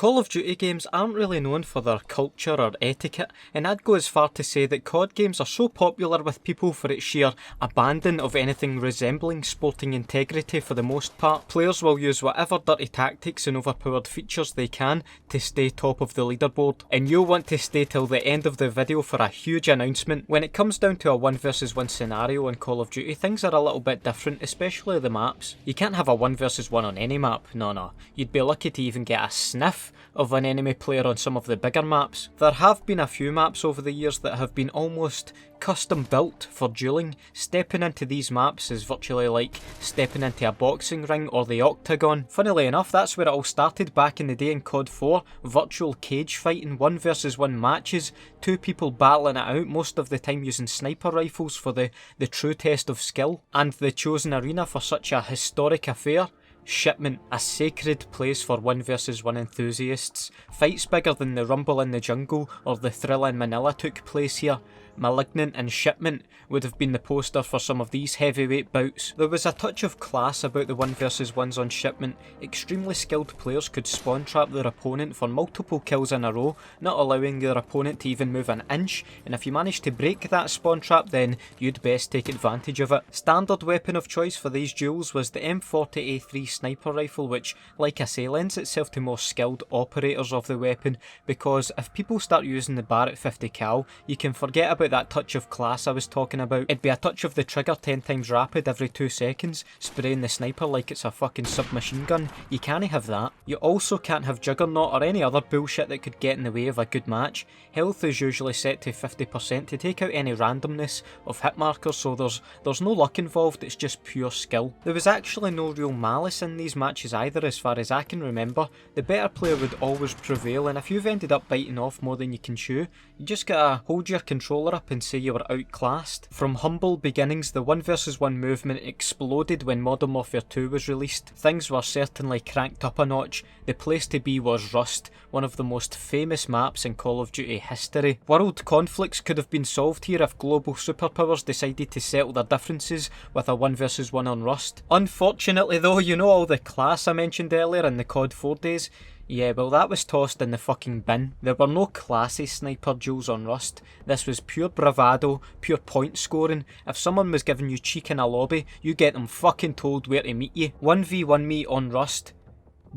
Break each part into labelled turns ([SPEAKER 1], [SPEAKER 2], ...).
[SPEAKER 1] Call of Duty games aren't really known for their culture or etiquette, and I'd go as far to say that COD games are so popular with people for its sheer abandon of anything resembling sporting integrity for the most part. Players will use whatever dirty tactics and overpowered features they can to stay top of the leaderboard, and you'll want to stay till the end of the video for a huge announcement. When it comes down to a 1 versus 1 scenario in Call of Duty, things are a little bit different, especially the maps. You can't have a 1 versus 1 on any map, no. You'd be lucky to even get a sniff of an enemy player on some of the bigger maps. There have been a few maps over the years that have been almost custom built for dueling. Stepping into these maps is virtually like stepping into a boxing ring or the octagon. Funnily enough, that's where it all started back in the day in COD 4, virtual cage fighting, 1 versus 1 matches, 2 people battling it out, most of the time using sniper rifles for the true test of skill. And the chosen arena for such a historic affair: Shipment, a sacred place for 1 versus 1 enthusiasts. Fights bigger than the Rumble in the Jungle or the Thrill in Manila took place here. Malignant and Shipment would have been the poster for some of these heavyweight bouts. There was a touch of class about the 1 versus 1s on Shipment. Extremely skilled players could spawn trap their opponent for multiple kills in a row, not allowing their opponent to even move an inch, and if you managed to break that spawn trap, then you'd best take advantage of it. Standard weapon of choice for these duels was the M40A3 sniper rifle, which, like I say, lends itself to more skilled operators of the weapon, because if people start using the Barrett 50 cal, you can forget about that touch of class I was talking about. It'd be a touch of the trigger 10 times rapid every 2 seconds, spraying the sniper like it's a fucking submachine gun. You can't have that. You also can't have Juggernaut or any other bullshit that could get in the way of a good match. Health is usually set to 50% to take out any randomness of hit markers, so there's no luck involved, it's just pure skill. There was actually no real malice in these matches either, as far as I can remember. The better player would always prevail, and if you've ended up biting off more than you can chew, you just gotta hold your controller up and say you were outclassed. From humble beginnings, the 1 versus 1 movement exploded when Modern Warfare 2 was released. Things were certainly cranked up a notch. The place to be was Rust, one of the most famous maps in Call of Duty history. World conflicts could have been solved here if global superpowers decided to settle their differences with a 1 versus 1 on Rust. Unfortunately though, you know all the class I mentioned earlier in the COD 4 days? Yeah, well that was tossed in the fucking bin. There were no classy sniper duels on Rust. This was pure bravado, pure point scoring. If someone was giving you cheek in a lobby, you get them fucking told where to meet you. 1v1 me on Rust.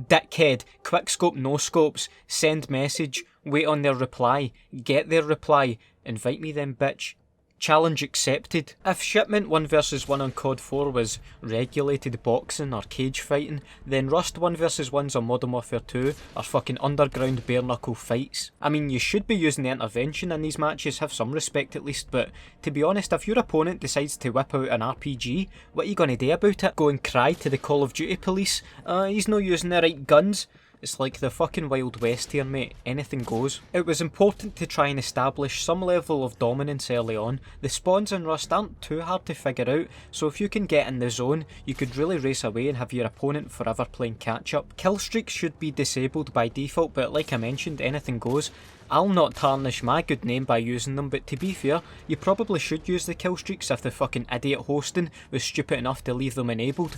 [SPEAKER 1] Dickhead, quickscope no scopes, send message, wait on their reply, get their reply, invite me then bitch. Challenge accepted. If Shipment 1 versus 1 on COD 4 was regulated boxing or cage fighting, then Rust 1 versus 1s on Modern Warfare 2 are fucking underground bare knuckle fights. I mean, you should be using the intervention in these matches, have some respect at least, but to be honest, if your opponent decides to whip out an RPG, what are you gonna do about it? Go and cry to the Call of Duty police? He's not using the right guns. It's like the fucking Wild West here, mate. Anything goes. It was important to try and establish some level of dominance early on. The spawns in Rust aren't too hard to figure out, so if you can get in the zone, you could really race away and have your opponent forever playing catch up. Kill streaks should be disabled by default, but like I mentioned, anything goes. I'll not tarnish my good name by using them, but to be fair, you probably should use the kill streaks if the fucking idiot hosting was stupid enough to leave them enabled.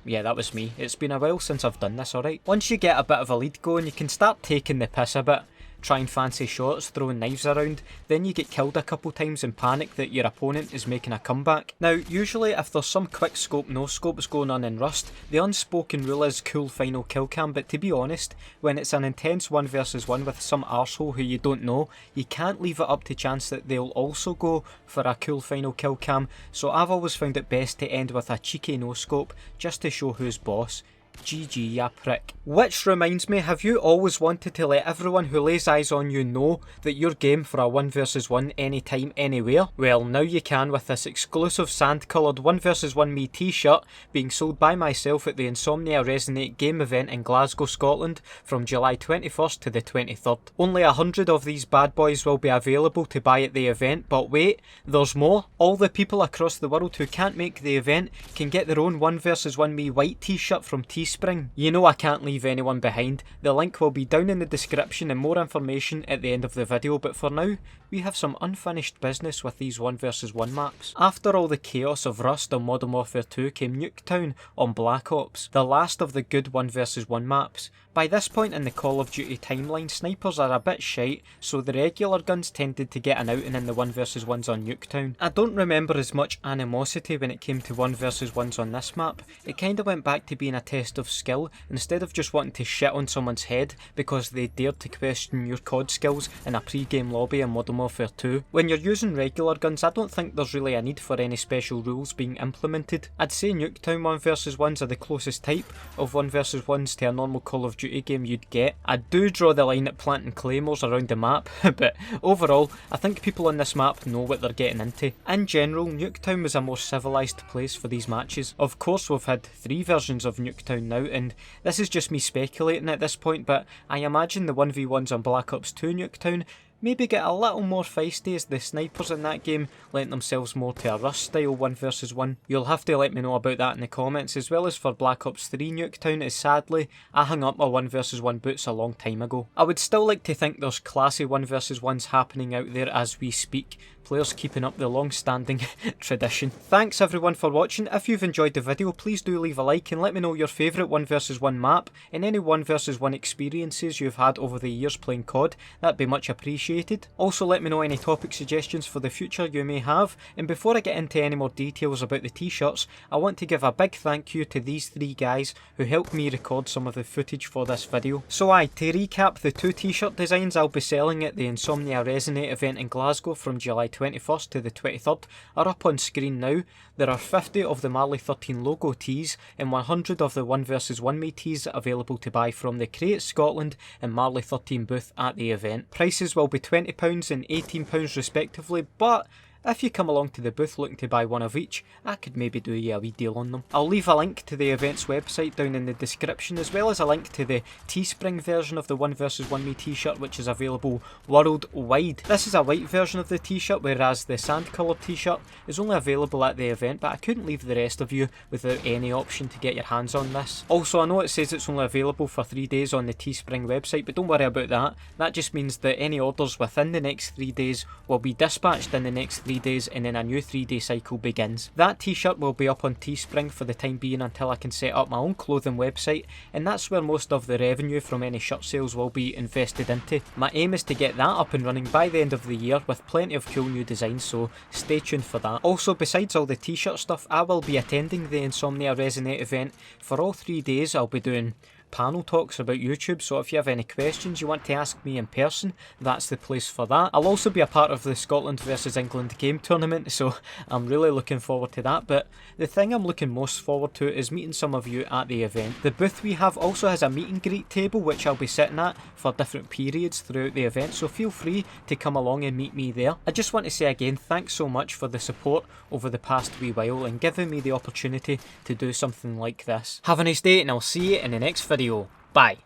[SPEAKER 1] Yeah, that was me. It's been a while since I've done this, alright? Once you get a bit of a lead going, you can start taking the piss a bit, trying fancy shots, throwing knives around, then you get killed a couple times and panic that your opponent is making a comeback. Now, usually if there's some quick scope no scopes going on in Rust, the unspoken rule is cool final kill cam, but to be honest, when it's an intense 1 versus 1 with some arsehole who you don't know, you can't leave it up to chance that they'll also go for a cool final kill cam, so I've always found it best to end with a cheeky no scope, just to show who's boss. GG, ya prick. Which reminds me, have you always wanted to let everyone who lays eyes on you know that you're game for a 1 versus 1 anytime, anywhere? Well, now you can with this exclusive sand-coloured 1 versus 1 me t-shirt being sold by myself at the Insomnia Resonate game event in Glasgow, Scotland from July 21st to the 23rd. Only 100 of these bad boys will be available to buy at the event, but wait, there's more. All the people across the world who can't make the event can get their own 1 versus 1 me white t-shirt from Teespring. You know I can't leave anyone behind. The link will be down in the description and more information at the end of the video, but for now, we have some unfinished business with these 1 versus 1 maps. After all the chaos of Rust on Modern Warfare 2 came Nuketown on Black Ops, the last of the good 1 versus 1 maps. By this point in the Call of Duty timeline, snipers are a bit shite, so the regular guns tended to get an outing in the 1v1s on Nuketown. I don't remember as much animosity when it came to 1v1s on this map. It kinda went back to being a test of skill, instead of just wanting to shit on someone's head because they dared to question your COD skills in a pre-game lobby in Modern Warfare 2. When you're using regular guns, I don't think there's really a need for any special rules being implemented. I'd say Nuketown 1v1s are the closest type of 1v1s to a normal Call of Duty game you'd get. I do draw the line at planting claymores around the map, but overall, I think people on this map know what they're getting into. In general, Nuketown was a more civilised place for these matches. Of course, we've had 3 versions of Nuketown now, and this is just me speculating at this point, but I imagine the 1v1s on Black Ops 2 Nuketown maybe get a little more feisty as the snipers in that game lent themselves more to a Rust style 1v1. You'll have to let me know about that in the comments, as well as for Black Ops 3 Nuketown, as sadly I hung up my 1v1 boots a long time ago. I would still like to think there's classy 1v1s happening out there as we speak, players keeping up the long-standing tradition. Thanks everyone for watching. If you've enjoyed the video, please do leave a like and let me know your favourite 1v1 map and any 1v1 experiences you've had over the years playing COD. That'd be much appreciated. Also let me know any topic suggestions for the future you may have, and before I get into any more details about the t-shirts, I want to give a big thank you to these 3 guys who helped me record some of the footage for this video. So to recap, the 2 t-shirt designs I'll be selling at the Insomnia Resonate event in Glasgow from July 21st to the 23rd are up on screen now. There are 50 of the Marley 13 logo tees and 100 of the 1v1 me tees available to buy from the Create Scotland and Marley 13 booth at the event. Prices will be £20 and £18 respectively, but if you come along to the booth looking to buy one of each, I could maybe do you a wee deal on them. I'll leave a link to the event's website down in the description, as well as a link to the Teespring version of the 1v1 me t-shirt, which is available worldwide. This is a white version of the t-shirt, whereas the sand coloured t-shirt is only available at the event, but I couldn't leave the rest of you without any option to get your hands on this. Also, I know it says it's only available for 3 days on the Teespring website, but don't worry about that. That just means that any orders within the next 3 days will be dispatched in the next 3 days, and then a new 3-day cycle begins. That t-shirt will be up on Teespring for the time being until I can set up my own clothing website, and that's where most of the revenue from any shirt sales will be invested into. My aim is to get that up and running by the end of the year with plenty of cool new designs, so stay tuned for that. Also, besides all the t-shirt stuff, I will be attending the Insomnia Resonate event. For all 3 days I'll be doing panel talks about YouTube, so if you have any questions you want to ask me in person, that's the place for that. I'll also be a part of the Scotland vs England game tournament, so I'm really looking forward to that, but the thing I'm looking most forward to is meeting some of you at the event. The booth we have also has a meet and greet table which I'll be sitting at for different periods throughout the event, so feel free to come along and meet me there. I just want to say again, thanks so much for the support over the past wee while and giving me the opportunity to do something like this. Have a nice day and I'll see you in the next video. Bye.